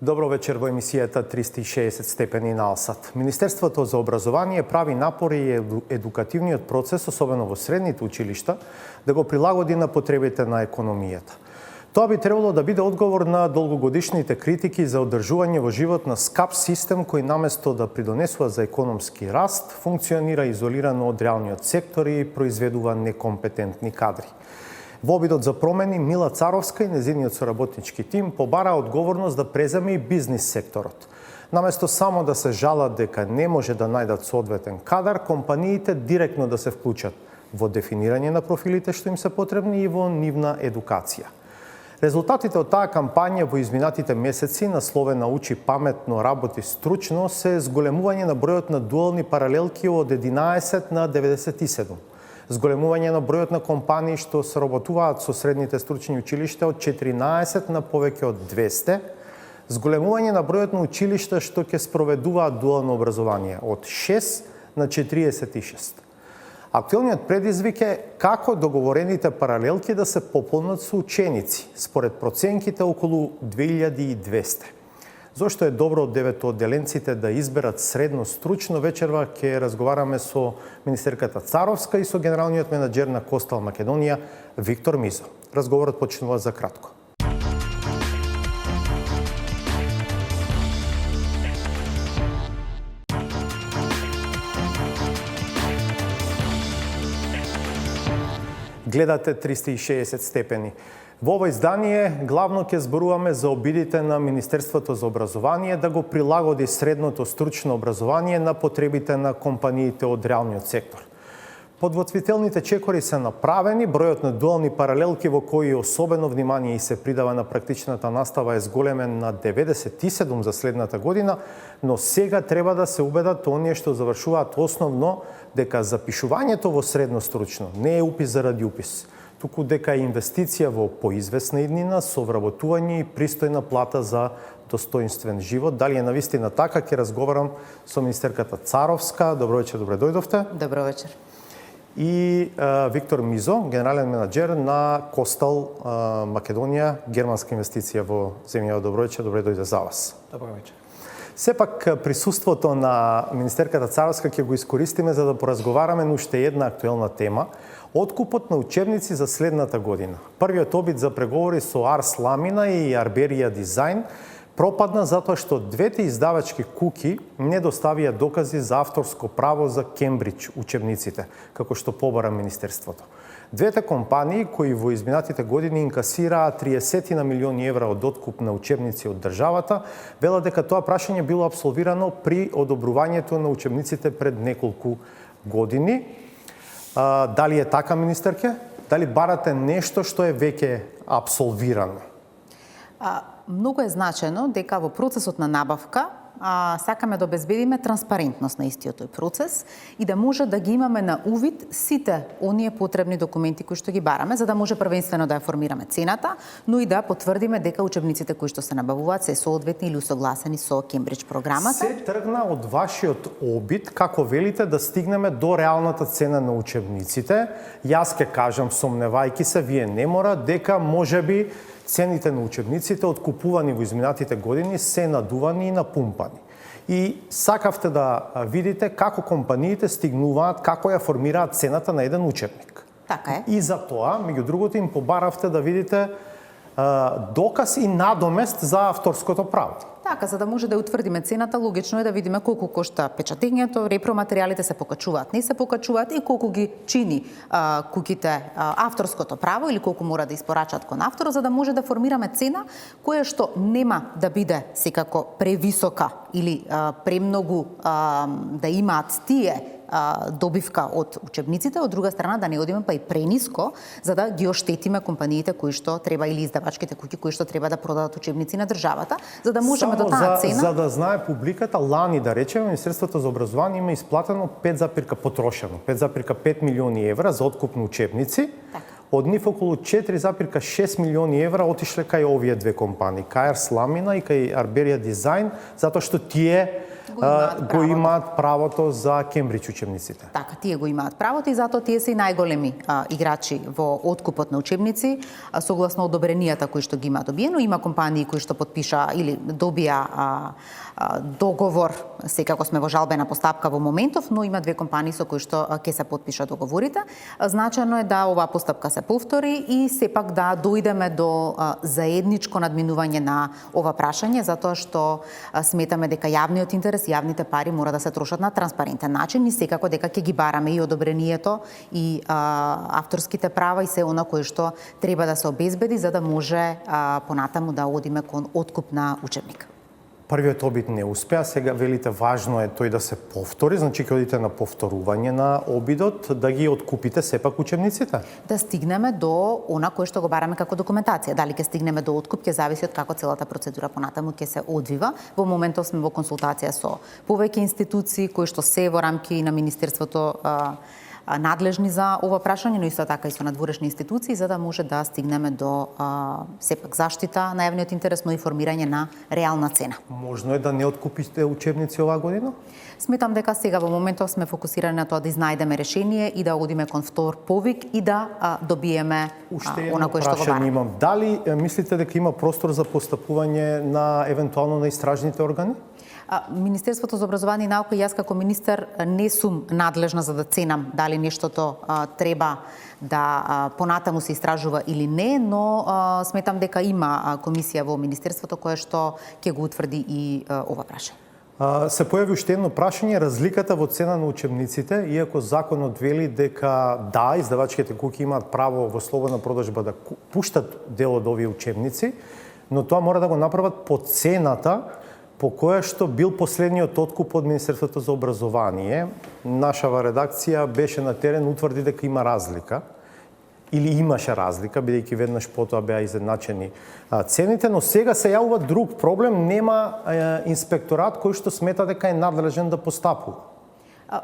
Добро вечер во емисијата 360 степени на Алсат. Министерството за образование прави напори и едукативниот процес, особено во средните училишта, да го прилагоди на потребите на економијата. Тоа би требало да биде одговор на долгогодишните критики за одржување во живот на скап систем кој наместо да придонесува за економски раст, функционира изолирано од реалниот сектор и произведува некомпетентни кадри. Во обидот за промени, Мила Царовска и незиниот соработнички тим побара одговорност да преземе и бизнис секторот. Наместо само да се жалат дека не може да најдат соодветен кадар, компаниите директно да се вклучат во дефинирање на профилите што им се потребни и во нивна едукација. Резултатите од таа кампања во изминатите месеци, насловена "Учи паметно, работи стручно", се зголемување на бројот на дуални паралелки од 11 на 97. Зголемување на бројот на компании што сработуваат со средните стручни училишта од 14 на повеќе од 200, зголемување на бројот на училишта што ќе спроведуваат дуално образование од 6 на 46. Актуелниот предизвик е како договорените паралелки да се пополнат со ученици, според проценките околу 2200. Зошто е добро од 9 одделенците да изберат средно стручно, вечерва ќе разговараме со министерката Царовска и со генералниот менаџер на Костал Македонија Виктор Мизо. Разговорот почнува за кратко. Гледате 360 степени. Во ова издание главно ќе зборуваме за обидите на Министерството за образование да го прилагоди средното стручно образование на потребите на компаниите од реалниот сектор. Подготвителните чекори се направени, бројот на дуални паралелки во кои особено внимание и се придава на практичната настава е зголемен на 97 за следната година, но сега треба да се убедат оние што завршуваат основно дека запишувањето во средно стручно не е упис заради упис, туку дека е инвестиција во поизвестна иднина со вработување и пристојна плата за достоинствен живот. Дали е навистина така, ќе разговарам со министерката Царовска. Добро вечер, добре дојдовте. Добро вечер. И Виктор Мизо, генерален менаџер на Костал Македонија, германска инвестиција во земјава. Добро вечер, добре дојде за вас. Добро вечер. Сепак присуството на министерката Царовска ќе го искористиме за да поразговараме на уште една актуелна тема – откупот на учебници за следната година. Првиот обид за преговори со Арс Ламина и Арберија Дизајн пропадна затоа што двете издавачки куки не доставија докази за авторско право за Кембридж учебниците, како што побара Министерството. Двете компании, кои во изминатите години инкасираа 30 на милиони евра од откуп на учебници од државата, велат дека тоа прашање било абсолвирано при одобрувањето на учебниците пред неколку години. Дали е така, министерке? Дали барате нешто што е веќе абсолвирано? Многу е значено дека во процесот на набавка сакаме да обезбедиме транспарентност на истиот тој процес и да може да ги имаме на увид сите оние потребни документи кои што ги бараме, за да може првенствено да ја формираме цената, но и да потврдиме дека учебниците кои што се набавуваат се соодветни или усогласени со Кембридж програмата. Се тргна од вашиот обид, како велите, да стигнеме до реалната цена на учебниците. Јас ќе кажам, сомневајки се, вие не мора, дека можеби цените на учебниците откупувани во изминатите години се надувани и напумпани. И сакавте да видите како компаниите стигнуваат, како ја формираат цената на еден учебник. Така е. И за тоа, меѓу другото, им побаравте да видите доказ и надомест за авторското право. Така, за да може да утврдиме цената, логично е да видиме колку кошта печатењето, репроматеријалите се покачуваат, не се покачуваат и колку ги чини куките авторското право или колку мора да испорачат кон автора, за да може да формираме цена која што нема да биде секако превисока или премногу да имаат тие добивка од учебниците, од друга страна да не одиме па и прениско, за да ги оштетиме компаниите кои што треба или издавачките куќи кои што треба да продадат учебници на државата, за да можеме до таа цена. За да знае публиката, лани да речеме, Министерството за образование има исплатено 5,5 милиони евра за откуп на учебници. Така. Од нив околу 4,6 милиони евра отишле кај овие две компании, кај Арс Ламина и кај Арберија Дизајн, затоа што тие го имаат правото за Кембридж учебниците. Така, тие го имаат правото и затоа тие се и најголеми играчи во откупот на учебници, согласно одобренијата кои што ги има добиено. Има компании кои што подпиша или добија договор, секако сме во жалбена постапка во моментов, но има две компании со кои што ќе се подпишат договорите. Значајно е да оваа постапка се повтори и сепак да дојдеме до заедничко надминување на ова прашање, затоа што сметаме дека јавниот интерес, јавните пари мора да се трошат на транспарентен начин и секако дека ќе ги бараме и одобрението и авторските права и се она кое што треба да се обезбеди за да може понатаму да одиме кон откуп на учебник. Првиот обид не успеа, сега велите важно е тој да се повтори, значи ќе одите на повторување на обидот, да ги откупите сепак учебниците? Да стигнеме до она кое што го бараме како документација. Дали ќе стигнеме до откуп, ќе зависи од како целата процедура понатаму ќе се одвива. Во моментов сме во консултација со повеќе институции кои што се во рамки на Министерството надлежни за ова прашање, но исто така и со надворешни институции, за да може да стигнеме до сепак заштита на јавниот интерес, но и формирање на реална цена. Можно е да не откупите учебници оваа година? Сметам дека сега во моментов сме фокусирани на тоа да изнајдеме решение и да одиме кон втор повик и да добиеме она кое што го бараме. Имам. Дали мислите дека има простор за постапување на евентуално на истражните органи? Министерството за образование и наука и јас како министер не сум надлежна за да ценам дали нештото треба да понатаму се истражува или не, но сметам дека има комисија во Министерството која што ќе го утврди и ова прашање. Се појави уште едно прашање, разликата во цена на учебниците, иако законот вели дека да, издавачките куќи имаат право во слободна продажба да пуштат дел од овие учебници, но тоа мора да го направат по цената по која што бил последниот откуп од Министерството за образование. Нашава редакција беше на терен, утврди дека има разлика, или имаше разлика, бидејќи веднаш потоа беа изедначени цените, но сега се јавува друг проблем, нема инспекторат кој што смета дека е надлежен да постапува.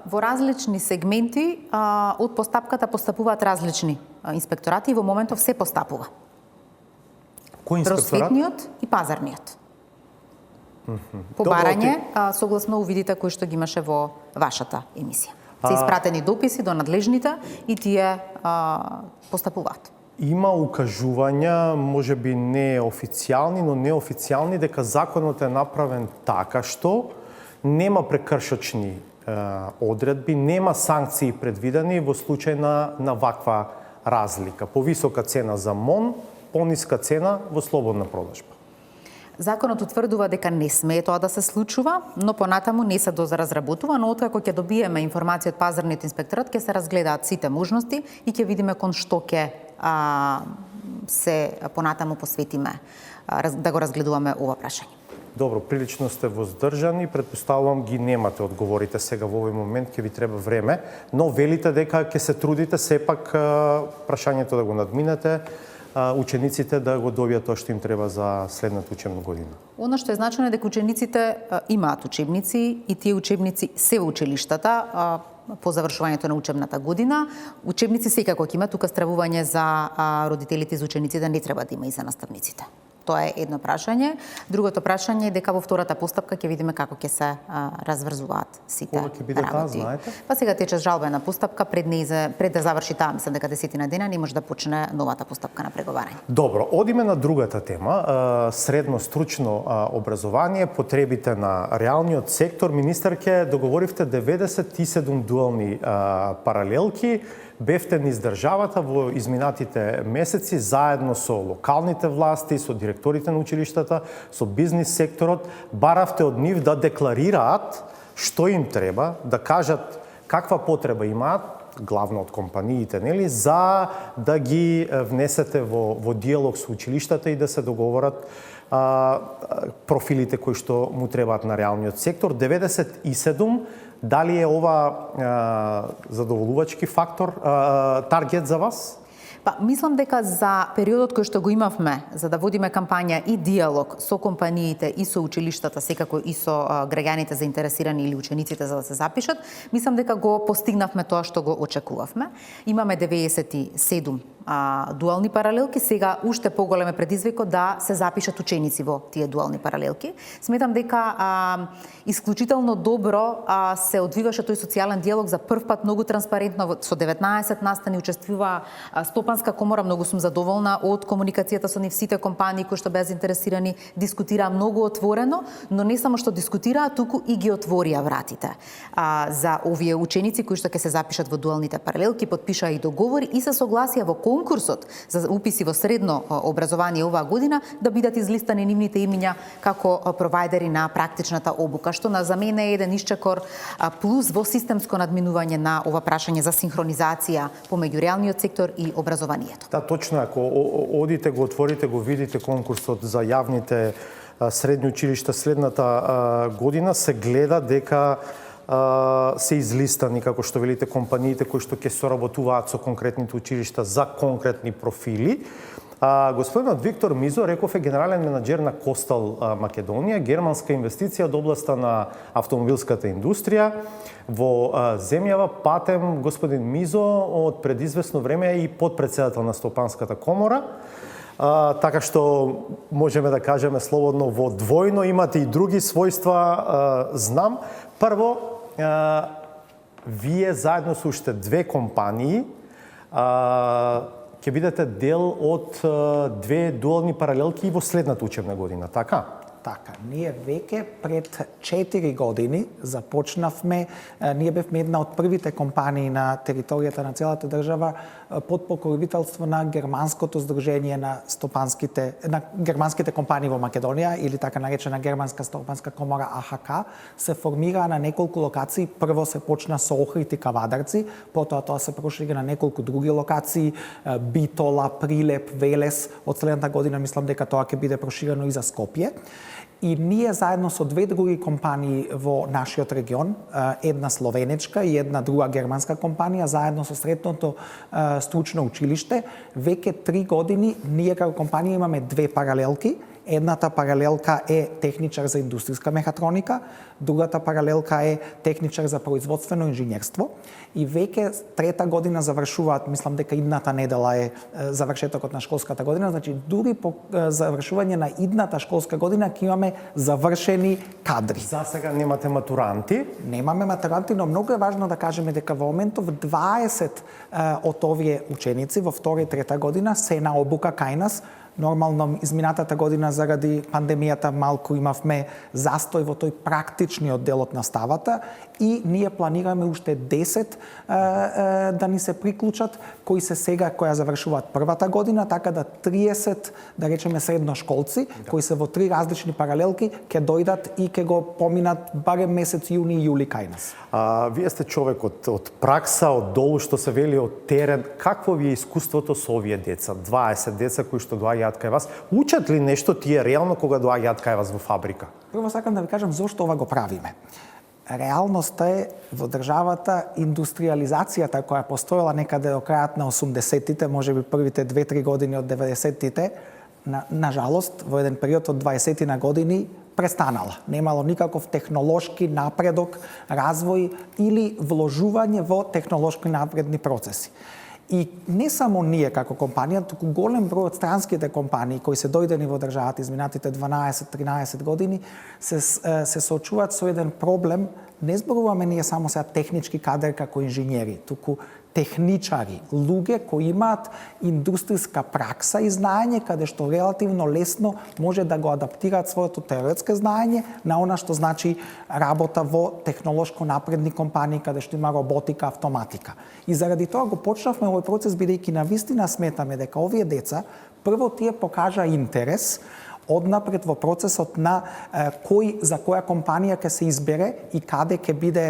Во различни сегменти од постапката постапуваат различни инспекторати и во моментов се постапува. Кој инспекторат? Просветниот и пазарниот. Побарање, согласно увидите кои што ги имаше во вашата емисија. Се испратени дописи до надлежните и тие постапуваат. Има укажувања, може би не официјални, но неофицијални, дека законот е направен така што нема прекршочни одредби, нема санкции предвидени во случај на ваква разлика. Повисока цена за МОН, пониска цена во слободна продажба. Законот утврдува дека не смее тоа да се случува, но понатаму не се разработува, но откако ќе добиеме информација од пазарниот инспекторат, ќе се разгледаат сите можности и ќе видиме кон што ќе се понатаму посветиме да го разгледуваме ова прашање. Добро, прилично сте воздржани, претпоставувам ги немате одговорите сега во овој момент, ќе ви треба време, но велите дека ќе се трудите сепак прашањето да го надминете, учениците да го добијат тоа што им треба за следната учебна година. Оно што е значено е дека учениците имаат учебници и тие учебници се во училиштата по завршувањето на учебната година. Учебници секако ќе има, тука стравување за родителите и за учениците не треба да има и за наставниците. Тоа е едно прашање. Другото прашање е дека во втората постапка ќе видиме како ќе се разврзуваат сите работи. Кога ќе биде таа, знаете? Па сега тече жалбена постапка, пред да заврши таа, мислам дека 10 дена не може да почне новата постапка на преговарање. Добро, одиме на другата тема, средно стручно образование, потребите на реалниот сектор. Министерке, договоривте 97 дуални паралелки, бевте низ државата во изминатите месеци заедно со локалните власти, со директорите на училиштата, со бизнис секторот, баравте од нив да декларираат што им треба, да кажат каква потреба имаат, главно од компаниите, нели, за да ги внесете во диалог со училиштата и да се договорат профилите кои што му требаат на реалниот сектор. 97, дали е ова задоволувачки фактор, таргет за вас? Па, мислам дека за периодот кој што го имавме, за да водиме кампања и диалог со компаниите и со училиштата, секако и со граѓаните заинтересирани или учениците за да се запишат, мислам дека го постигнавме тоа што го очекувавме. Имаме 97 дуални паралелки, сега уште поголем е предизвикот да се запишат ученици во тие дуални паралелки. Сметам дека исклучително добро се одвиваше тој социјален диалог за прв пат многу транспарентно, со 19 настани учествува Стопанска комора, многу сум задоволна од комуникацијата со нив, сите компании кои што беа заинтересирани дискутираа многу отворено, но не само што дискутираа, туку и ги отворија вратите за овие ученици кои што ќе се запишат во дуалните паралелки, потпишаа и договори и се согласија во конкурсот за уписи во средно образование оваа година да бидат излистани нивните имиња како провајдери на практичната обука, што за мене е еден исчекор плюс во системско надминување на ова прашање за синхронизација помеѓу реалниот сектор и образованието. Да, точно, ако одите, го отворите, го видите конкурсот за јавните средни училишта следната година, се гледа дека се излистани, како што велите, компаниите кои што ќе соработуваат со конкретните училишта за конкретни профили. Господинот Виктор Мизо реков е генерален менаџер на Костал Македонија, германска инвестиција од областа на автомобилската индустрија во земјава. Патем господин Мизо од предизвестно време е и подпредседател на Стопанската комора. Така што можеме да кажеме слободно во двојно имате и други својства, знам. Прво, вие заедно со уште две компании ќе бидете дел од две дуални паралелки и во следната учебна година, така? Така, ние веќе пред 4 години започнавме, ние бевме една од првите компании на територијата на целата држава под покровителство на германското здружение на германските компании во Македонија, или така наречена германска стопанска комора АХК, се формираа на неколку локации. Прво се почна со Охрид и Кавадарци, потоа тоа се прошири на неколку други локации, Битола, Прилеп, Велес. Од следната година мислам дека тоа ќе биде проширено и за Скопје. И ние заедно со две други компании во нашиот регион, една словенечка и една друга германска компанија, заедно со средното стручно училиште, веќе 3 години ние како компанија имаме две паралелки. Едната паралелка е техничар за индустријска мехатроника, другата паралелка е техничар за производствено инженерство. И веќе 3-та година завршуваат, мислам дека идната недела е завршетокот на школската година, значи дури по завршување на идната школска година ќе имаме завршени кадри. За сега немате матуранти? Немаме матуранти, но многу е важно да кажеме дека во моментов 20 од овие ученици во 2 и 3 година се на обука кај нас. Нормално, изминатата година заради пандемијата малку имавме застој во тој практичниот дел од наставата и ние планираме уште 10 да ни се приклучат, кои се сега, која завршуваат првата година, така да 30, да речеме, средношколци, кои се во 3 различни паралелки, ќе дојдат и ќе го поминат барем месец јуни и јули кај нас. Вие сте човек од пракса, од долу, што се вели, од терен. Какво ви е искуството со овие деца? 20 деца кои што доаѓаат кај вас. Учат ли нешто тие реално кога доаѓаат кај вас во фабрика? Прво сакам да ви кажам зошто ова го правиме. Реалноста е во државата индустриализацијата која постоела некаде до крајот на 80-тите, можеби првите 2-3 години од 90-тите, на жалост во еден период од 20 на години престанала. Немало никаков технолошки напредок, развој или вложување во технолошки напредни процеси. И не само ние како компанија, туку голем број од странските компании кои се дојдени во државата изминатите 12-13 години се соочуваат со еден проблем. Не зборуваме ние само сега технички кадар како инженери, туку техничари, луѓе кои имаат индустријска пракса и знаење, каде што релативно лесно може да го адаптираат своето теоретско знаење на она што значи работа во технолошко напредни компании, каде што има роботика, автоматика. И заради тоа го почнавме овој процес, бидејќи навистина сметаме дека овие деца прво тие покажа интерес однапред во процесот на кој за која компанија ќе се избере и каде ќе биде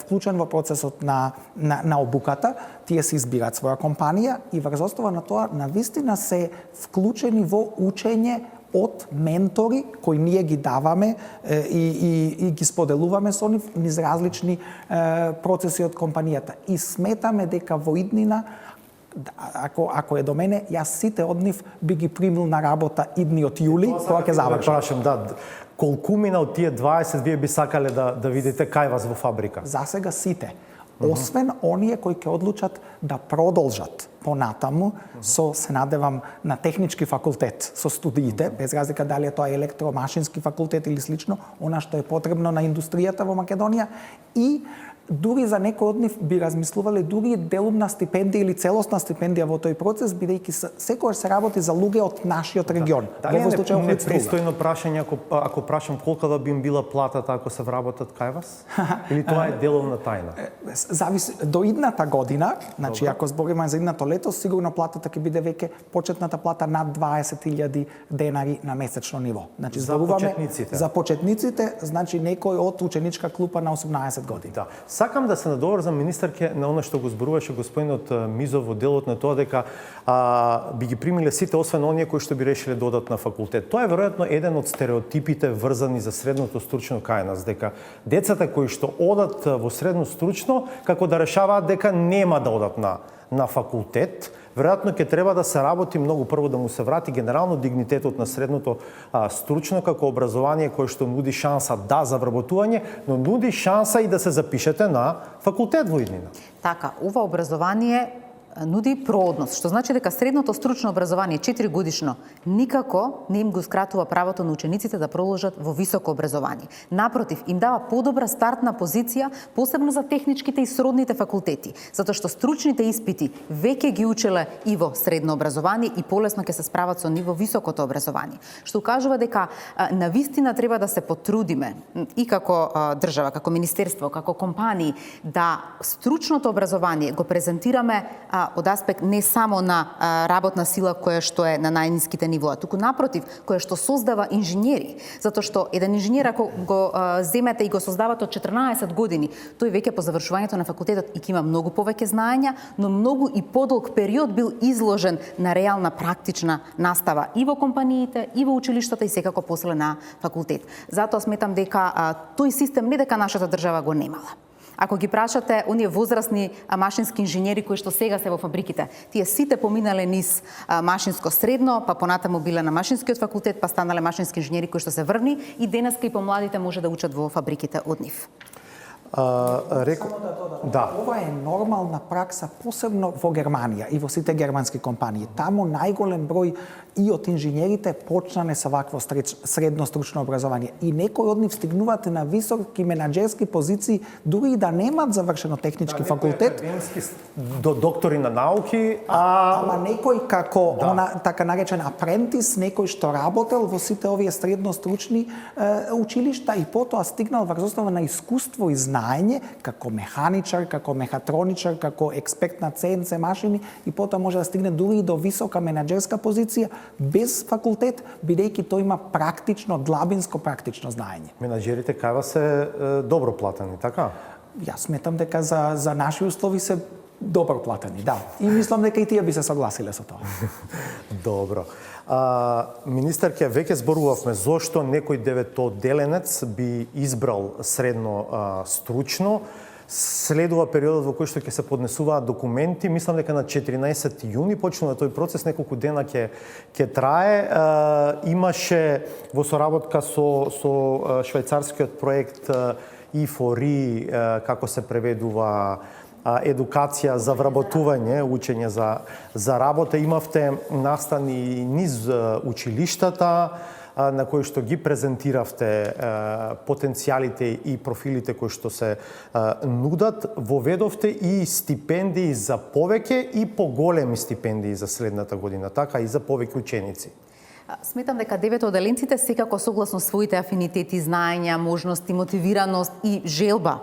вклучен во процесот на обуката. Тие се избираат своја компанија и врз основа на тоа навистина се вклучени во учење од ментори кои ние ги даваме и ги споделуваме со нив низ различни процеси од компанијата. И сметаме дека во иднина Ако е до мене, јас сите од нив би ги примил на работа идниот јули, кога ќе завршам. Прашам, да, колкумина од тие 20 вие би сакале да видите кај вас во фабрика? За сега сите. Освен оние кои ќе одлучат да продолжат понатаму со, се надевам, на технички факултет со студиите, без разлика дали е тоа електромашински факултет или слично, она што е потребно на индустријата во Македонија, и дури за некои од нив би размислувале дури делумна стипендија или целосна стипендија во тој процес, бидејќи секогаш се работи за луѓе од нашиот регион. Дали е непристојно прашање ако прашам колка би им била платата ако се вработат кај вас? Или тоа е деловна тајна? Зависи до идната година, значи ако збориме за идното лето, сигурно платата ќе биде веќе почетната плата над 20.000 денари на месечно ниво. Значи зборуваме за почетниците, значи некој од ученичка клупа на 18 години. Да. Сакам да се надоврзам, министарке, на она што го зборуваше господинот Мизов во делот на тоа дека би ги примиле сите освен оние кои што би решиле да одат на факултет. Тоа е веројатно еден од стереотипите врзани за средното стручно кај нас, дека децата кои што одат во средно стручно како да решаваат дека нема да одат на факултет, веројатно ќе треба да се работи многу прво да му се врати генерално дигнитетот на средното стручно како образование кое што нуди шанса за вработување, но нуди шанса и да се запишете на факултет во иднина. Така, ова образование нуди проодност, што значи дека средното стручно образование 4 годишно никако не им го скратува правото на учениците да продолжат во високо образование. Напротив, им дава подобра стартна позиција, посебно за техничките и сродните факултети, затоа што стручните испити веќе ги учеле и во средно образование и полесно ќе се справат со ниво високото образование. Што укажува дека навистина треба да се потрудиме и како држава, како министерство, како компании, да стручното образование го презентираме од аспект не само на работна сила која што е на најниските нивоа, туку напротив, која што создава инженери, затоа што еден инженер ако го земете и го создавате од 14 години, тој веќе по завршувањето на факултетот и ќе има многу повеќе знаења, но многу и подолг период бил изложен на реална практична настава и во компаниите, и во училиштата и секако после на факултет. Затоа сметам дека тој систем не дека нашата држава го немала. Ако ги прашате оние возрастни машински инженери кои што сега се во фабриките, тие сите поминале низ машинско средно, па понатаму биле на машинскиот факултет, па станале машински инженери кои што се врни и денеска и помладите може да учат во фабриките од нив. Ова е нормална пракса, посебно во Германија и во сите германски компании. Таму најголем број и од инженерите почнале со вакво средно стручно образование. И некои од нив стигнуваат на високи менаџерски позиции, дури и да немаат завршено технички факултет. До доктори на науки, Ама некој како така наречен апрентис, некој што работел во сите овие средно стручни училишта и потоа стигнал врз основа на искуство и знаење како механичар, како мехатроничар, како експерт на CNC машини и потоа може да стигне дури и до висока менаџерска позиција без факултет, бидејќи тој има практично, длабинско практично знаење. Менаџерите кај вас се добро платени, така? Јас сметам дека за наши услови се добро платени, да. И мислам дека и тие би се согласиле со тоа. Добро. Министерке, веќе зборувавме зошто некој деветоделенец би избрал средно стручно. Следува периодот во кој што ќе се поднесуваат документи. Мислам дека на 14 јуни почнува тој процес, неколку дена ќе трае. Имаше во соработка со швајцарскиот проект И4И, како се преведува едукација за вработување, учење за работа. Имавте настани низ училиштата на кои што ги презентиравте потенцијалите и профилите кои што се нудат. Воведовте и стипендии за повеќе и поголеми стипендии за следната година, така и за повеќе ученици. Сметам дека деветоделенците секако согласно своите афинитети, знаења, можности, мотивираност и желба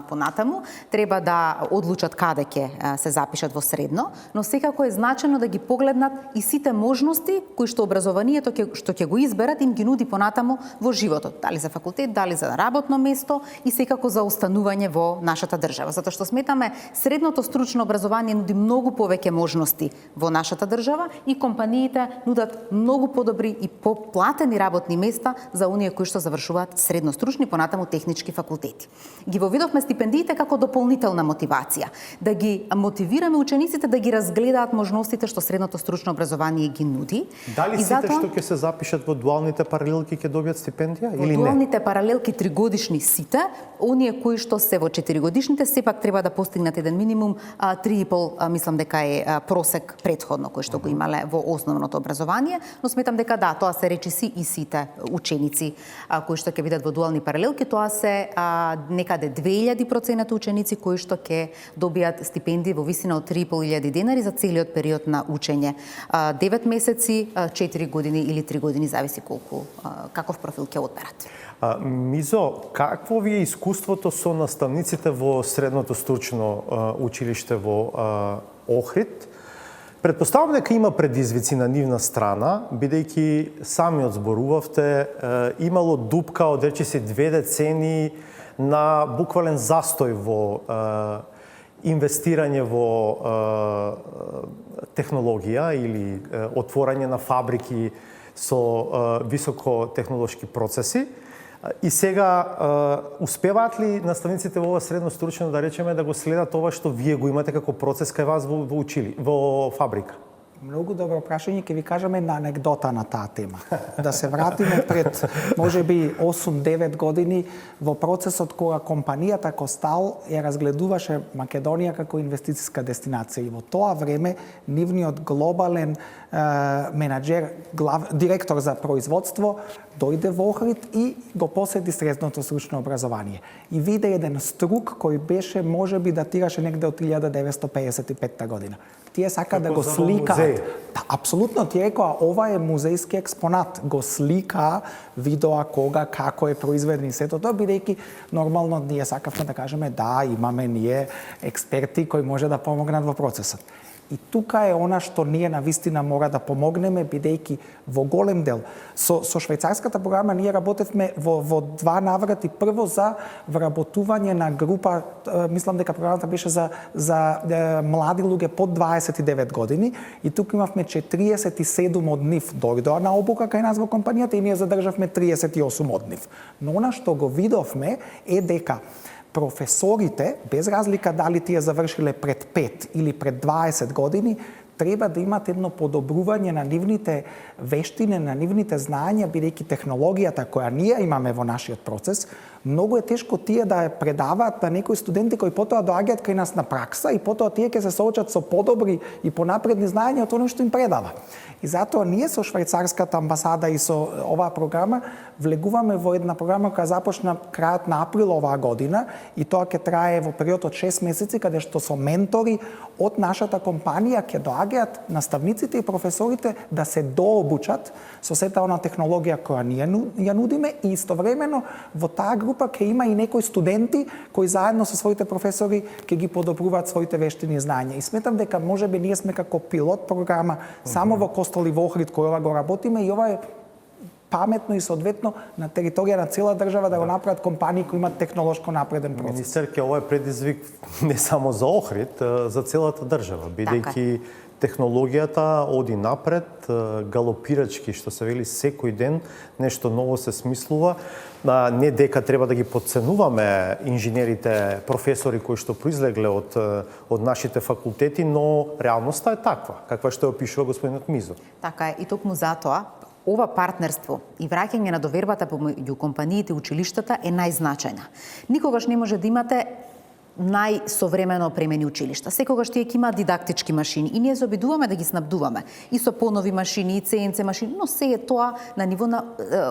понатаму треба да одлучат каде ќе се запишат во средно, но секако е значено да ги погледнат и сите можности кои што образованието што ќе го изберат им ги нуди понатаму во животот, дали за факултет, дали за работно место и секако за останување во нашата држава, затоа што сметаме средното стручно образование нуди многу повеќе можности во нашата држава и компаниите нудат многу подобри и поплатени работни места за оние кои што завршуваат средностручни, понатаму технички факултети. Ги воведовме стипендиите како дополнителна мотивација, да ги мотивираме учениците да ги разгледаат можностите што средното стручно образование ги нуди. Дали сите што ќе се запишат во дуалните паралелки ќе добијат стипендија или не? Во дуалните паралелки 3-годишни сите, оние кои што се во 4-годишните сепак треба да постигнат еден минимум 3,5, мислам дека е просек претходно кој што го имале во основното образование, но сметам дека да, тоа се речиси и сите ученици кои што ќе бидат во дуални паралелки, тоа се некаде 2000% ученици кои што ќе добијат стипендии во висина од 3.500 денари за целиот период на учење. 9 месеци, 4 години или 3 години, зависи каков профил ќе одберат. Мизо, какво ви е искуството со наставниците во средното стручно училиште во Охрид? Предпоставам дека има предизвици на нивна страна, бидејќи самиот зборувавте, имало дупка од речиси 2 децени на буквален застој во инвестирање во технологија или отворање на фабрики со високотехнолошки процеси. И сега, успеваат ли наставниците во ова средно стручно, да речеме, да го следат ова што вие го имате како процес кај вас во фабрика? Многу добро прашање, ќе ви кажеме на анегдота на таа тема. Да се вратиме пред, можеби, 8-9 години во процесот кога компанијата Костал ја разгледуваше Македонија како инвестициска дестинација. И во тоа време нивниот глобален менаџер, директор за производство, дојде во Охрид и го посети средното стручно образование. И виде еден струк кој беше, можеби, датираше негде од 1955 година. Тие сака да го сликаат. Да, апсолутно, ти рекоа, ова е музејски експонат. Го слика, видоа кога, како е произведен и сето тоа, бидејќи нормално ние сакавме да кажеме да, имаме ние експерти кои може да помогнат во процесот. И тука е она што ние навистина мора да помогнеме, бидејќи во голем дел со швајцарската програма ние работевме во 2 наврати. Прво за вработување на група, мислам дека програмата беше за млади луѓе под 29 години, и тука имавме 47 од нив дојдоа на обука кај нас во компанијата и ние задржавме 38 од нив. Но она што го видовме е дека професорите, без разлика дали тие завршиле пред 5 или пред 20 години, треба да имат едно подобрување на нивните вештини, на нивните знаења, бидејќи технологијата која ние имаме во нашиот процес, многу е тешко тие да ја предаваат на некои студенти кои потоа доаѓаат кај нас на пракса и потоа тие ќе се соочат со подобри и понапредни знаења од она што им предава. И затоа ние со швајцарската амбасада и со оваа програма влегуваме во една програма која започна крајот на април оваа година и тоа ќе трае во период од 6 месеци, каде што со ментори од нашата компанија ќе доаѓаат наставниците и професорите да се дообучат со сета она технологија која ние ја нудиме, и истовремено во таа група ќе има и некои студенти кои заедно со своите професори ќе ги подобруваат своите вештини и знаења. И сметам дека можеби ние сме како пилот програма само во Костол и во Охрид кој ова го работиме, и ова е паметно и соодветно на територија на цела држава да го направат компании кои имаат технолошко напреден процес. Министерке, ова е предизвик не само за Охрид, за целата држава, бидејќи технологијата оди напред, галопирачки, што се вели, секој ден нешто ново се смислува. Не дека треба да ги подценуваме инженерите, професори кои што произлегле од нашите факултети, но реалноста е таква, каква што ја опишува господинот Мизо. Така е, и токму затоа ова партнерство и враќање на довербата помеѓу компаниите и училиштата е најзначајна. Никогаш не може да имате најсовремено опремени училишта. Секогаш тие ќе имаат дидактички машини и ние се обидуваме да ги снабдуваме и со понови машини, и CNC машини, но се е тоа на ниво на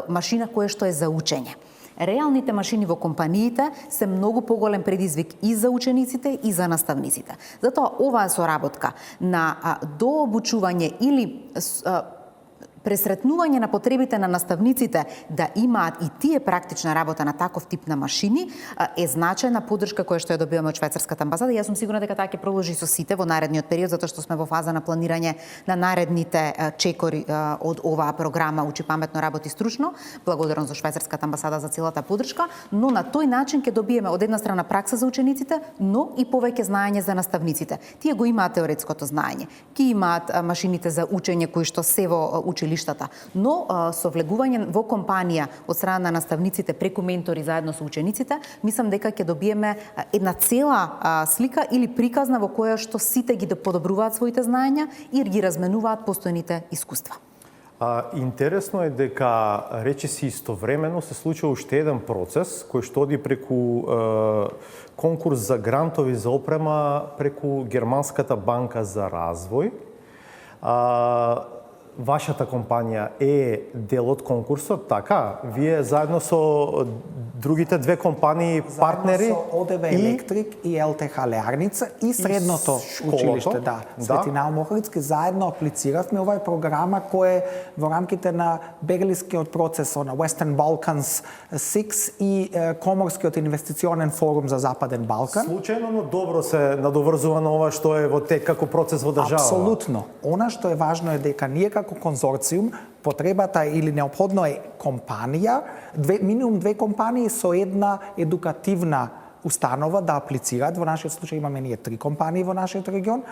машина која што е за учење. Реалните машини во компаниите се многу поголем предизвик и за учениците и за наставниците. Затоа оваа соработка на дообучување или пресретнување на потребите на наставниците да имаат и тие практична работа на таков тип на машини е значајна поддршка која што ја добиваме од швајцарската амбасада. Јас сум сигурна дека таа ќе продолжи со сите во наредниот период, затоа што сме во фаза на планирање на наредните чекори од оваа програма Учи паметно, работи стручно. Благодарам за швајцарската амбасада за целата поддршка, но на тој начин ќе добиеме од една страна пракса за учениците, но и повеќе знаење за наставниците. Тие го имаат теоретското знаење, ќе имаат машините за учење кои што се во училиште училиштата. Но со влегување во компанија од страна на наставниците преку ментори заедно со учениците, мислам дека ќе добиеме една цела слика или приказна во која што сите ги подобруваат своите знаења и ги разменуваат постојните искуства. Интересно е дека речиси истовремено се случува уште еден процес кој што оди преку конкурс за грантови за опрема преку Германската банка за развој. Вашата компанија е дел од конкурсот, така? Вие заедно со другите две компании партнери заедно со ОДВ Електрик и ЛТХ Леарница и средното училиште, Свети-Наум Охридски, заедно аплициравме. Ова е програма која е во рамките на Берлинскиот процес на Western Balkans 6 и Коморскиот инвестиционен форум за Западен Балкан. Случајно, но добро се надоврзува на ова што е во тек како процес во држава. Апсолутно. Она што е важно е дека ние како конзорциум потребата или неопходно е компанија, минимум две компании со една едукативна установа да аплицираат. Во нашиот случај имаме ние 3 компании во нашиот регион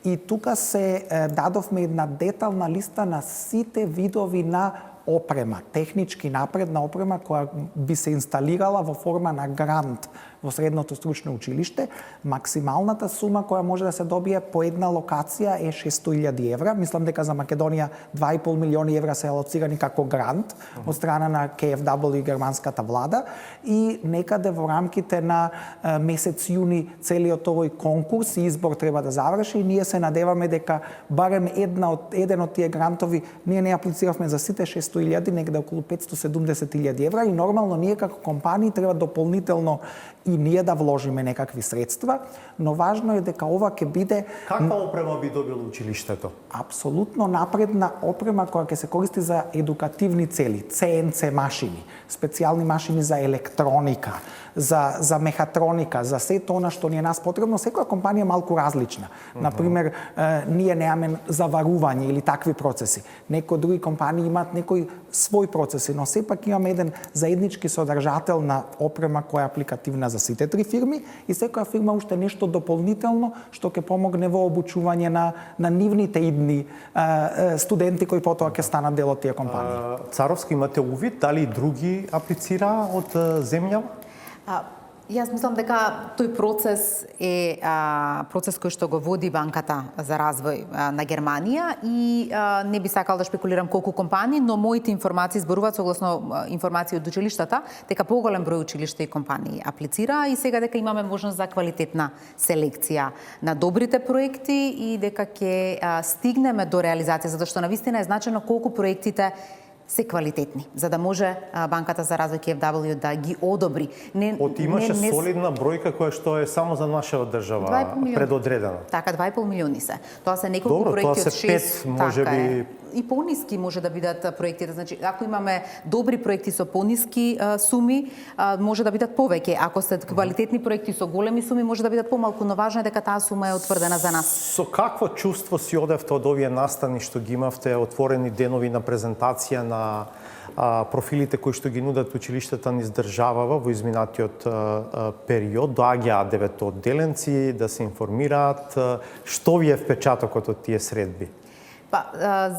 и тука се дадовме една детална листа на сите видови на опрема, технички напредна опрема која би се инсталирала во форма на грант во средното стручно училиште. Максималната сума која може да се добие по една локација е 600.000 евра. Мислам дека за Македонија 2,5 милиони евра се алоцирани како грант од страна на KfW и германската влада и некаде во рамките на месец јуни целиот овој конкурс и избор треба да заврши и ние се надеваме дека барем еден од тие грантови ние не аплициравме за сите 600.000, негде околу 570.000 евра и нормално ние како компании треба дополнително и ние да вложиме некакви средства, но важно е дека ова ќе биде... Каква опрема би добило училиштето? Апсолутно напредна опрема која ќе се користи за едукативни цели, CNC машини, специјални машини за електроника, за мехатроника, за сето она што ни е нас потребно. Секоја компанија е малку различна. Например, ние немаме заварување или такви процеси. Некои други компании имаат некои свои процеси, но сепак имаме еден заеднички содржател на опрема која е апликативна за сите 3 фирми и секоја фирма уште нешто дополнително што ќе помогне во обучување на нивните идни студенти кои потоа ќе станат дел од тие компании. Царовски, имате увид дали други аплицира од земја? Јас мислам дека тој процес е процес кој што го води Банката за развој на Германија и не би сакал да шпекулирам колку компании, но моите информации зборуваат согласно информации од училиштата, дека поголем број училишта и компании аплицира и сега дека имаме можност за квалитетна селекција на добрите проекти и дека ќе стигнеме до реализација, затоа што навистина е значено колку проектите се квалитетни, за да може Банката за развој KfW да ги одобри. Имаше солидна бројка која што е само за нашава држава предодредена. Така, 2,5 милиони се. Тоа се неколку проекти од 6, можеби и пониски може да бидат проектите. Значи, ако имаме добри проекти со пониски суми, може да бидат повеќе. Ако се квалитетни проекти со големи суми, може да бидат помалку, но важно е дека таа сума е утврдена за нас. Со какво чувство си одевте од овие настани што ги имавте, отворени денови на презентација на профилите кои што ги нудат училиштата низ државава во изминатиот период, доаѓаат деветоодделенци да се информираат, што ви е впечатокот од тие средби?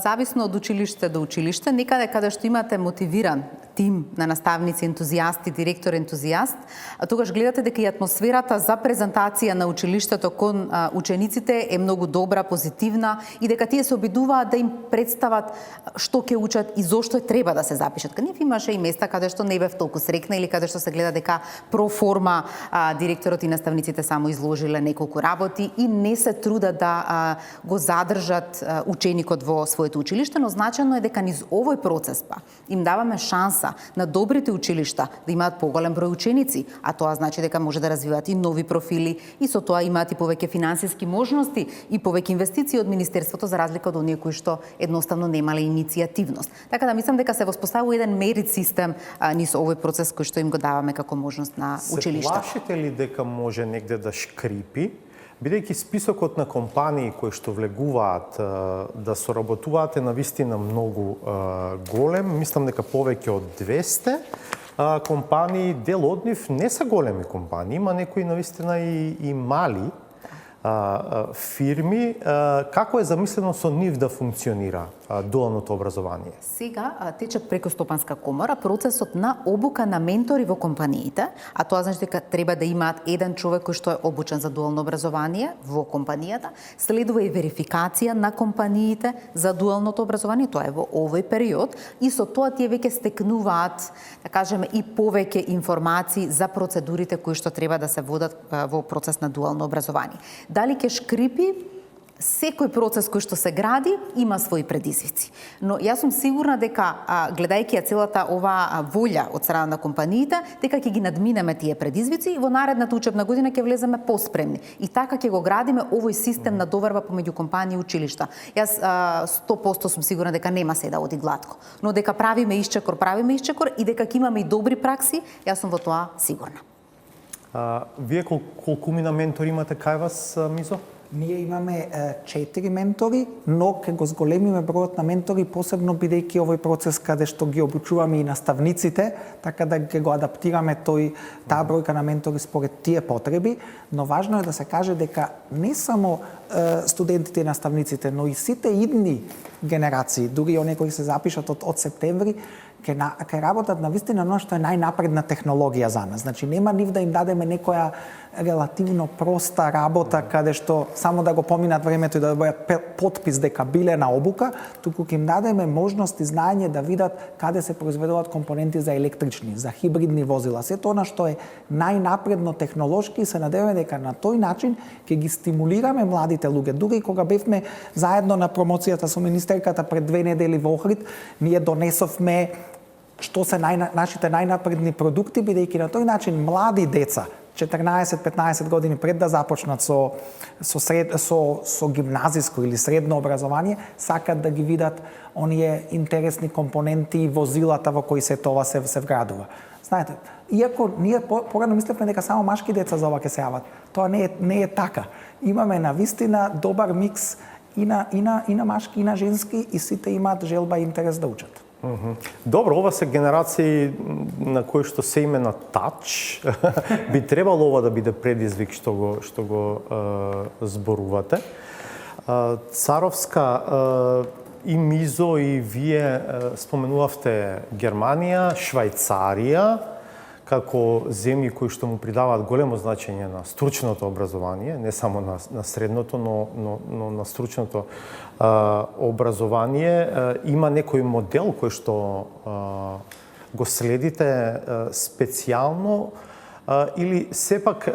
Зависно од училиште до училиште, некаде каде што имате мотивиран тим на наставници, ентузијасти, директор ентузијаст, тогаш гледате дека и атмосферата за презентација на училиштето кон учениците е многу добра, позитивна и дека тие се обидуваат да им представат што ќе учат и зошто треба да се запишат. Нив имаше и места каде што не бев толку срекна или каде што се гледа дека проформа директорот и наставниците само изложиле неколку работи и не се трудат да го задржат ученикот во своето училиште, но значено е дека низ овој процес им даваме шанса на добрите училишта да имаат поголем број ученици, а тоа значи дека може да развиваат и нови профили и со тоа имаат и повеќе финансиски можности и повеќе инвестиции од Министерството за разлика од оние кои што едноставно немале иницијативност. Така да мислам дека се воспоставува еден мерит систем низ овој процес кој што им го даваме како можност на училишта. Се плашите ли дека може негде да шкрипи? Бидејќи списокот на компании кои што влегуваат да соработуваат е навистина многу голем, мислам дека повеќе од 200 компании, дел од нив не се големи компании, има некои навистина и мали. фирми, како е замислено со нив да функционира дуалното образование? Сега тече преку Стопанска комора процесот на обука на ментори во компаниите, а тоа значи дека треба да имаат еден човек кој што е обучен за дуално образование во компанијата, следува и верификација на компаниите за дуалното образование, тоа е во овој период, и со тоа тие веќе стекнуваат, да кажеме, и повеќе информации за процедурите кои што треба да се водат во процес на дуално образование. Дали ќе шкрипи? Секој процес кој што се гради има своји предизвици. Но јас сум сигурна дека, гледајќи ја целата оваа волја од страна на компаниите, дека ќе ги надминеме тие предизвици и во наредната учебна година ќе влеземе поспремни. И така ќе го градиме овој систем на доверба помеѓу компании и училишта. Јас 100% сум сигурна дека нема се да оди глатко, но дека правиме исчекор и дека ќе имаме и добри пракси, јас сум во тоа сигурна. Вие колкумина ментори имате кај вас, Мизо? Ние имаме 4 ментори, но ќе го зголемиме бројот на ментори, посебно бидејќи овој процес каде што ги обучуваме и наставниците, така да ќе го адаптираме таа бројка на ментори според тие потреби, но важно е да се каже дека не само студентите и наставниците, но и сите идни генерации, дури и оние кои се запишат од септември, ќе работат на вистина оно што е најнапредна технологија за нас. Значи нема нив да им дадеме некоја релативно проста работа каде што само да го поминат времето и да добијат потпис дека биле на обука, туку ќе им дадеме можност и знаење да видат каде се произведуваат компоненти за електрични, за хибридни возила, сето она што е најнапредно технолошки, и се надеваме дека на тој начин ќе ги стимулираме младите луѓе. Дури и кога бевме заедно на промоцијата со министерката пред 2 недели во Охрид, ние донесовме што се нашите најнапредни продукти, бидејќи на тој начин млади деца 14-15 години пред да започнат со гимназиско или средно образование, сакат да ги видат оние интересни компоненти и возилата во кои се тоа се вградува. Знаете, иако ние порано мислевме дека само машки деца за ова ќе се јават, тоа не е така. Имаме навистина добар микс и на машки и на женски, и сите имаат желба и интерес да учат. Добро, ова се генерации на кои што се име на тач. Би требало ова да биде предизвик што го зборувате. Царовска, и Мизо и вие споменувавте Германија, Швајцарија, како земји кои што му придаваат големо значење на стручното образование, не само на средното, но на стручното образование. Има некој модел кој што го следите специјално, или сепак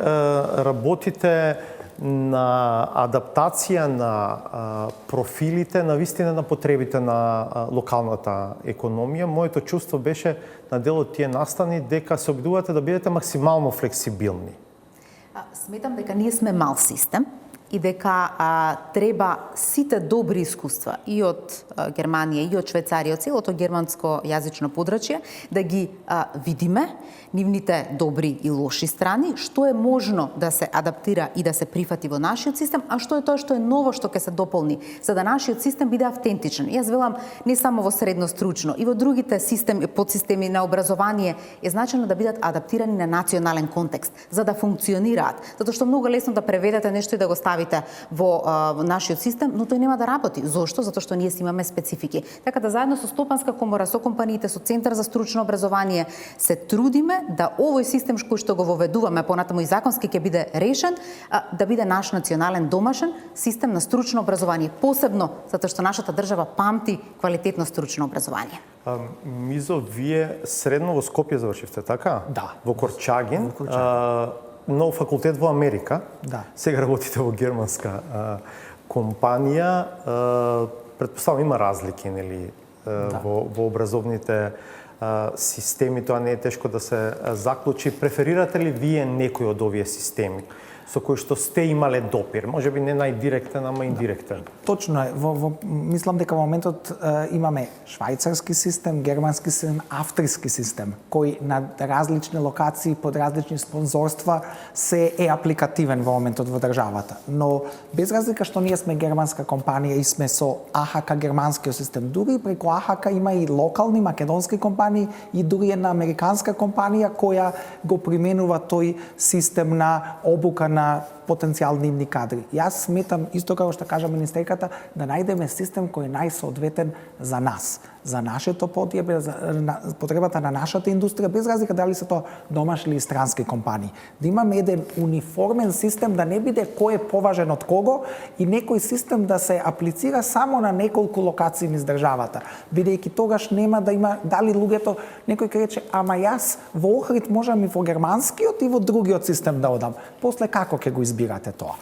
работите на адаптација на профилите на вистина на потребите на локалната економија? Моето чувство беше на дел од тие настани дека се обидувате да бидете максимално флексибилни. Сметам дека ние сме мал систем и дека треба сите добри искуства и од Германија, и од Швајцарија, од целото германско јазично подрачје, да ги видиме, нивните добри и лоши страни, што е можно да се адаптира и да се прифати во нашиот систем, а што е тоа што е ново што ќе се дополни, за да нашиот систем биде автентичен. Јас велам не само во средно стручно, и во другите подсистеми на образование е значено да бидат адаптирани на национален контекст, за да функционираат. Затоа што многу лесно да преведете нешто и да го ставите во нашиот систем, но тој нема да работи. Зошто? Затоа што ние си имаме специфики. Така да заедно со Стопанска комора, со компаниите, со Центар за стручно образование се трудиме да овој систем кој што го воведуваме, понатаму и законски ќе биде решен, да биде наш национален домашен систем на стручно образование, посебно затоа што нашата држава памти квалитетно стручно образование. Мизо, вие средно во Скопје завршивте, така? Да. Во Корчагин. Нов факултет во Америка. Да. Сега работите во германска компанија. Претпоставам има разлики, нели, во образовните системи, тоа не е тешко да се заклучи. Преферирате ли вие некој од овие системи со кои што сте имале допир? Може би не најдиректен, ама индиректен. Точно е. Мислам дека во моментот имаме швајцарски систем, германски систем, австријски систем, кој на различни локации, под различни спонзорства се е апликативен во моментот во државата. Но без разлика што ние сме германска компанија и сме со АХК германскиот систем, дури преку АХК има и локални македонски компании и дури една американска компанија која го применува тој систем на обука на потенцијални нивни кадри. Јас сметам, исто како што кажа министерката, да најдеме систем кој е најсоодветен за нас, за нашето потребе, за потребата на нашата индустрија, без разлика дали се тоа домашни или странски компании. Да имаме еден униформен систем, да не биде кој е поважен од кого и некој систем да се аплицира само на неколку локации низ државата, бидејќи тогаш нема да има дали луѓето, некој ќе рече, ама јас во Охрид можам и во германскиот и во другиот систем да одам. После како ќе го избирате тоа?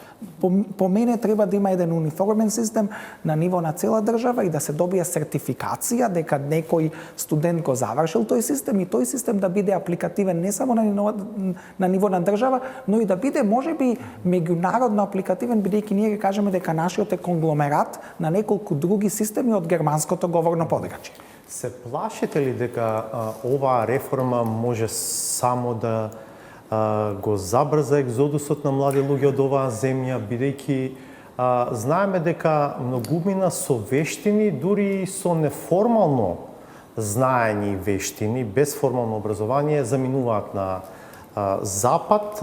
По мене треба да има еден униформен систем на ниво на цела држава и да се добие сертификација дека некој студент го завршил тој систем и тој систем да биде апликативен не само на ниво на држава, но и да биде можеби меѓународно апликативен, бидејќи ние ќе кажеме дека нашиот е конгломерат на неколку други системи од германското говорно подрачје. Се плашите ли дека оваа реформа може само да го забрза екзодусот на млади луѓе од оваа земја, бидејќи знаеме дека многумина со вештини, дури и со неформално знаење и вештини, без формално образование, заминуваат на Запад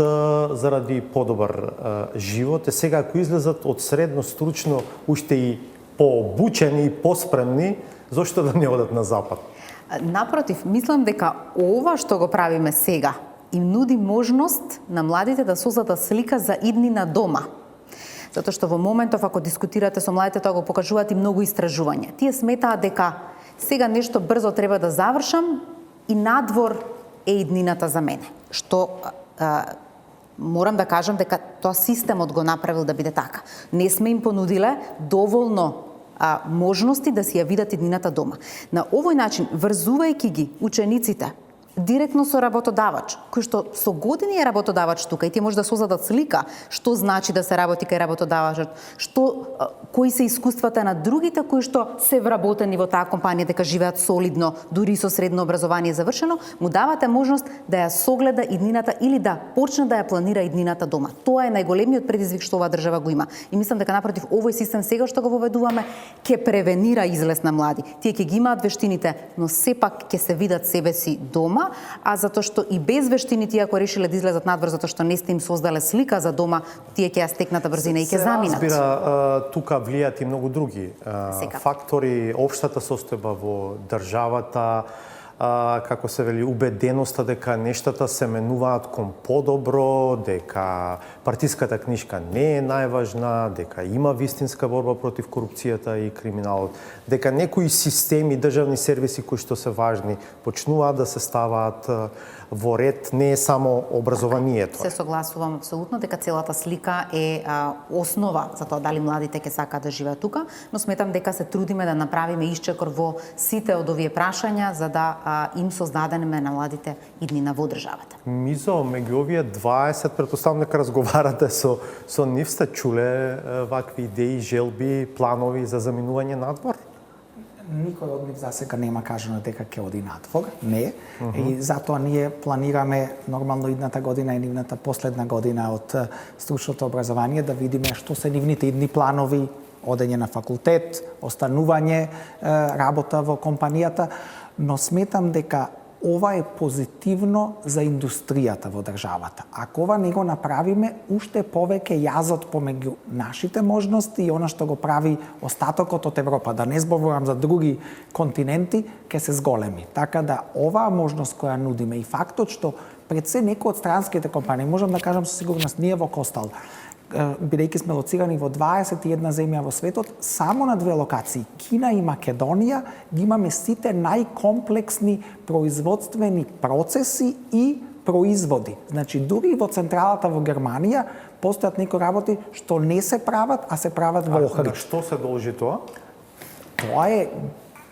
заради подобар живот. И сега ако излезат од средно стручно, уште и пообучени и поспремни, зошто да не одат на Запад? Напротив, мислам дека ова што го правиме сега им нуди можност на младите да создадат слика за иднина дома. Затоа што во моментов, ако дискутирате со младите, тоа го покажуваат и многу истражувања. Тие сметаат дека сега нешто брзо треба да завршам и надвор е иднината за мене. Што морам да кажам дека тоа системот го направил да биде така. Не сме им понудиле доволно можности да си ја видат иднината дома. На овој начин, врзувајќи ги учениците директно со работодавач, кој што со години е работодавач тука и тие може да создадат слика што значи да се работи кај работодавачот, кои се искуствата на другите кои што се вработени во таа компанија, дека живеат солидно, дури со средно образование завршено, му давате можност да ја согледа иднината или да почне да ја планира иднината дома. Тоа е најголемиот предизвик што оваа држава го има. И мислам дека напротив овој систем сега што го воведуваме ќе превенира излез на млади. Тие ќе ги имаат вештините, но сепак ќе се видат себе си дома, а затоа што и без вештини тие ако решиле да излезат надвор затоа што не сте им создале слика за дома, тие ќе ја стекната брзина и ќе заминат. Разбира, тука влијаат и многу други фактори, општата состојба во државата, како се вели, убеденоста дека нештата се менуваат кон подобро, дека партиската книжка не е најважна, дека има вистинска борба против корупцијата и криминалот, дека некои системи, државни сервиси кои што се важни, почнуваат да се ставаат во ред, не е само образованието. Се согласувам апсолутно дека целата слика е основа за тоа дали младите ќе сакаат да живеат тука, но сметам дека се трудиме да направиме исчекор во сите од овие прашања за да им создадеме на младите иднина во државата. Мизо, меѓу овие 20, претпоставам дека разговарате со нив, сте чуле вакви идеи, желби, планови за заминување надвор? Никој од нив за сега нема кажано дека ќе оди надвор, не. И затоа ние планираме нормално идната година и нивната последна година од стручното образование да видиме што се нивните идни планови, одење на факултет, останување, работа во компанијата, но сметам дека ова е позитивно за индустријата во државата. Ако ова не го направиме, уште повеќе јазот помеѓу нашите можности и она што го прави остатокот од Европа, да не зборувам за други континенти, ќе се зголеми. Така да оваа можност која нудиме и фактот што пред се некои од странските компании, можам да кажам со сигурност ние во Костал, бидејќи сме лоцирани во 21 земја во светот, само на 2 локации, Кина и Македонија, ги имаме сите најкомплексни производствени процеси и производи. Значи, дури во централата во Германија постојат некои работи што не се прават, а се прават во Охрид. Што се должи тоа? Тоа е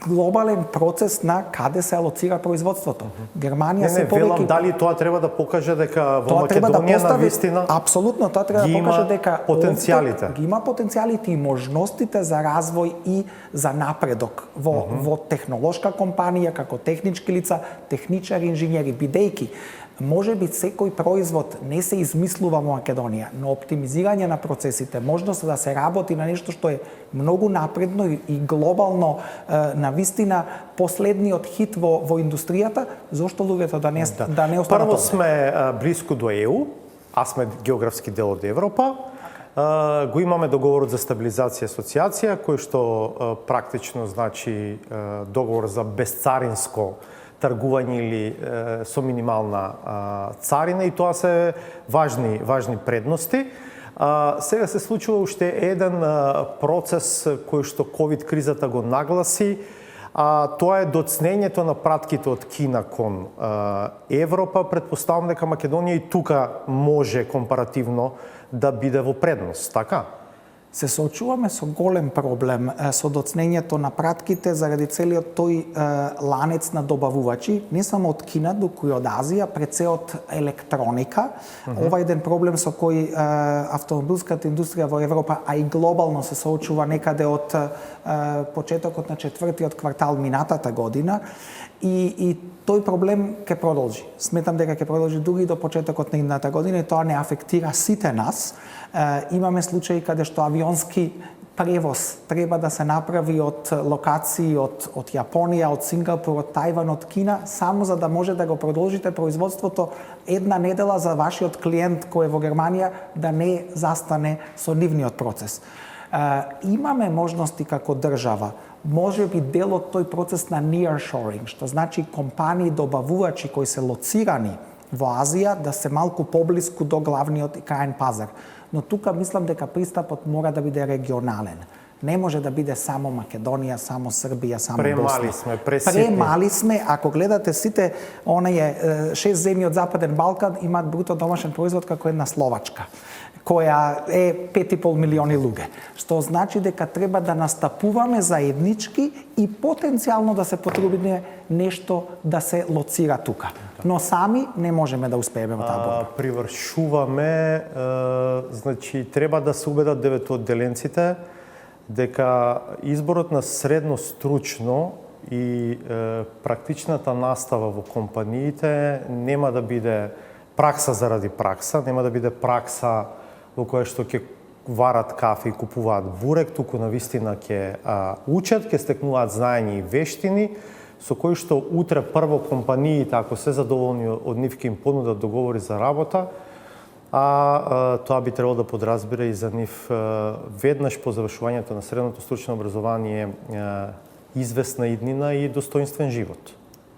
глобален процес на каде се алоцира производството. Германија се повеќе... велам дали тоа треба да покаже дека во Македонија на вистина апсолутно тоа треба да покаже дека потенцијалите. Ги има потенцијалите и можностите за развој и за напредок во технолошка компанија како технички лица, техничари, инженери, бидејќи можеби секој производ не се измислува во Македонија, но оптимизирање на процесите, можност да се работи на нешто што е многу напредно и глобално на вистина последниот хит во индустријата, зошто луѓето да не останат? Прво сме блиску до ЕУ, а сме географски дел од Европа. Го имаме договорот за стабилизација и асоциација, кој што практично значи договор за безцаринско тргување или со минимална царина, и тоа се важни предности. Сега се случува уште еден процес кој што ковид кризата го нагласи. Тоа е доцнењето на пратките од Кина кон Европа. Претпоставам дека Македонија и тука може компаративно да биде во предност, така? Се соочуваме со голем проблем со доцнењето на пратките заради целиот тој ланец на добавувачи, не само од Кина, туку и од Азија, пред се од електроника. Ова е еден проблем со кој автомобилската индустрија во Европа, а и глобално се соочува некаде од почетокот на четвртиот квартал минатата година. И тој проблем ќе продолжи. Сметам дека ќе продолжи дури до почетокот на идната година, и тоа не афектира сите нас. Имаме случаи каде што авионски превоз треба да се направи од локации од Јапонија, од Сингапур, од Тајван, од Кина, само за да може да го продолжите производството една недела за вашиот клиент кој е во Германија да не застане со нивниот процес. Имаме можности како држава, може би дел од тој процес на nearshoring, што значи компании добавувачи кои се лоцирани во Азија да се малку поблиску до главниот и крајен пазар. Но тука мислам дека пристапот мора да биде регионален. Не може да биде само Македонија, само Србија, само Премали Босна. сме, преситни. Премали сме, ако гледате сите оние 6 земји од Западен Балкан имаат бруто домашен производ како една Словачка, која е 5,5 милиони луѓе. Што значи дека треба да настапуваме заеднички и потенцијално да се потрудиме нешто да се лоцира тука. Но сами не можеме да успееме во таа борба. Привршуваме, значи треба да се убедат деветоодделенците дека изборот на средно стручно и практичната настава во компаниите нема да биде пракса заради пракса, нема да биде пракса во која што ќе варат кафе и купуваат бурек, туку навистина ќе учат, ќе стекнуваат знаење и вештини, со кои што утре прво компаниите, ако се задоволни од нив, ќе им понудат договори за работа, тоа би требало да подразбира и за нив веднаш по завршувањето на средното стручно образование известна иднина и достоинствен живот.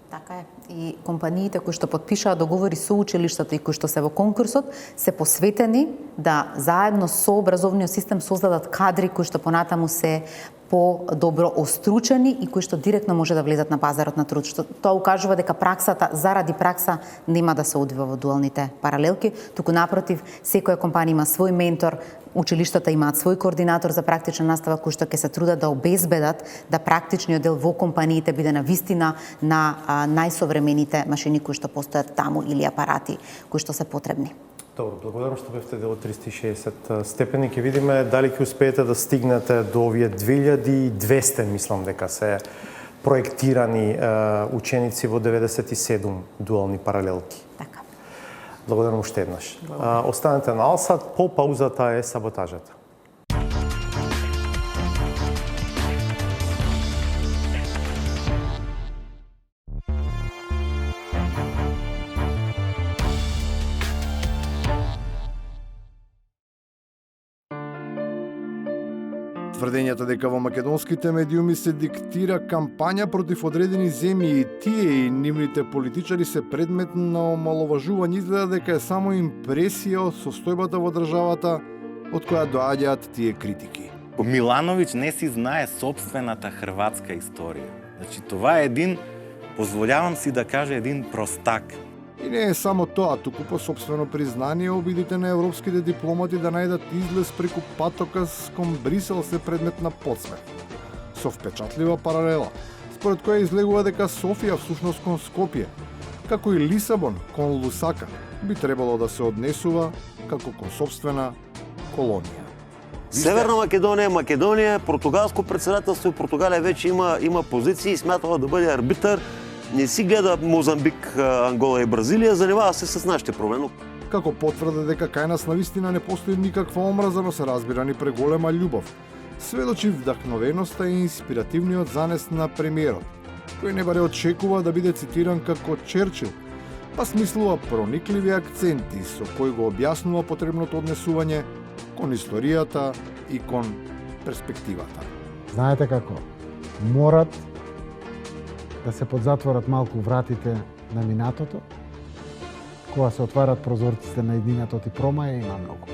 Така е. И компаниите кои што потпишаат договори со училиштата и кои што се во конкурсот се посветени да заедно со образовниот систем создадат кадри кои што понатаму се по-добро остручени и кои што директно може да влезат на пазарот на труд. Тоа укажува дека праксата заради пракса нема да се одвива во дуалните паралелки, туку напротив, секоја компанија има свој ментор, училиштата имаат свој координатор за практична настава кој што ќе се трудат да обезбедат да практичниот дел во компаниите биде на вистина на најсовремените машини кои што постојат таму или апарати кои што се потребни. Добро, благодарам што бевте дел од 360 степени. Ќе видиме дали ќе успеете да стигнете до овие 2200, мислам дека се проектирани ученици во 97 дуални паралелки. Така. Благодарам уште еднаш. Останете на Алсат, по паузата е саботажата. Тврдењата дека во македонските медиуми се диктира кампања против одредени земји и тие и нивните политичари се предмет на омаловажување, изгледа дека е само импресија од состојбата во државата од која доаѓаат тие критики. Милановиќ не си знае собствената хрватска историја. Значи, това е един, позволявам си да кажа, един простак. И не е само тоа, туку по собствено признание обидите на европските дипломати да најдат излез преку патокас кон Брисел се предмет на подсмех. Со впечатлива паралела, според која излегува дека Софија всушност кон Скопје, како и Лисабон кон Лусака, би требало да се однесува како кон собствена колонија. Северна Македонија, португалско председателство, Португалија веќе има позиции и смятала да биде арбитар. Не си гледа Мозамбик, Ангола и Бразилија, занимава се с нашите проблеми. Како потврда дека кај нас навистина не постои никаква омраза, но се разбира ни преголема љубов. Сведочи вдахновеноста и инспиративниот занес на премиерот, кој не баре очекува да биде цитиран како Черчил, па смислува проникливи акценти со кои го објаснува потребното однесување кон историјата и кон перспективата. Знаете како? Морат да се подзатворат малку вратите на минатото. Кога се отварат прозорците на единиот оти промаја, има многу.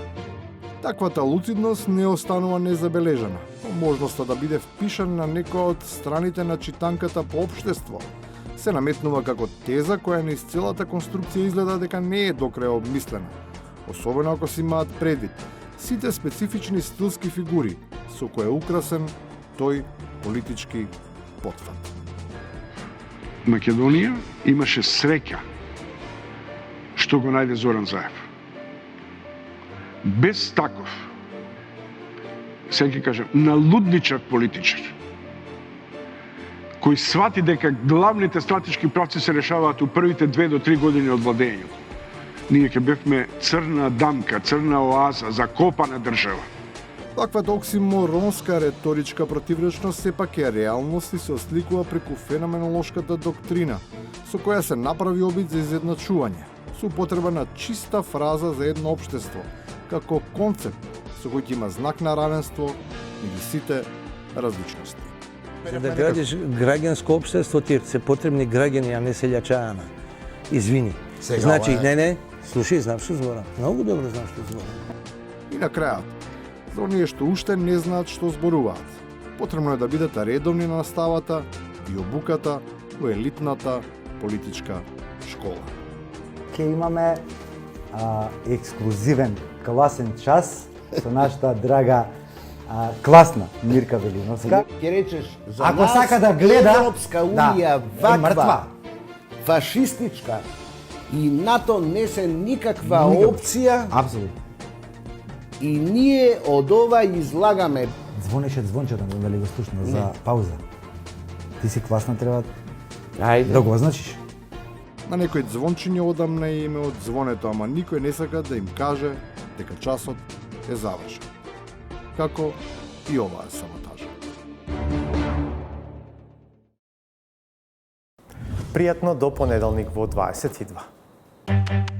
Таквата луцидност не останува незабележана, но можноста да биде впишан на некоја од страните на читанката по општество се наметнува како теза која низ целата конструкција изгледа дека не е до крај обмислена, особено ако се имаат предвид сите специфични стилски фигури со кои е украсен тој политички потфат. Македонија имаше среќа што го најде Зоран Заев. Без таков, сега ќе кажем, налудничав политичар, кој свати дека главните стратешки правци се решаваат у првите 2 до 3 години од владењето. Ние ќе бевме црна дамка, црна оаза, закопана држава. Таквата оксиморонска реторичка противречност сепак е реалност и се осликува преку феноменолошката доктрина, со која се направи обид за изедначување, со употреба на чиста фраза за едно општество, како концепт со кој има знак на равенство меѓу сите различности. За да градиш граѓанско општество ти се потребни граѓани, а не селјачана. Извини. Сега, значи, не, слушај, знам што зборам. Многу добро знам што зборам. И на крајот, за оние што уште не знаат што зборуваат, потребно е да бидете редовни на наставата и обуката во елитната политичка школа. Ке имаме ексклузивен класен час со нашата драга класна Мирка Велиновска. Ќе речеш, за Ако нас сака да гледа, Европска унија да, ваква, фашистичка и НАТО не се никаква опција. Апсолутно. И ние од ова излагаме. Звонеше звончето, дали го слушна за пауза. Ти си класна, треба Ајде. да го означиш. На некој звончиња одамна е име од звонето, ама никој не сака да им каже дека часот е завршен. Како и оваа саботажа. Пријатно до понеделник во 22.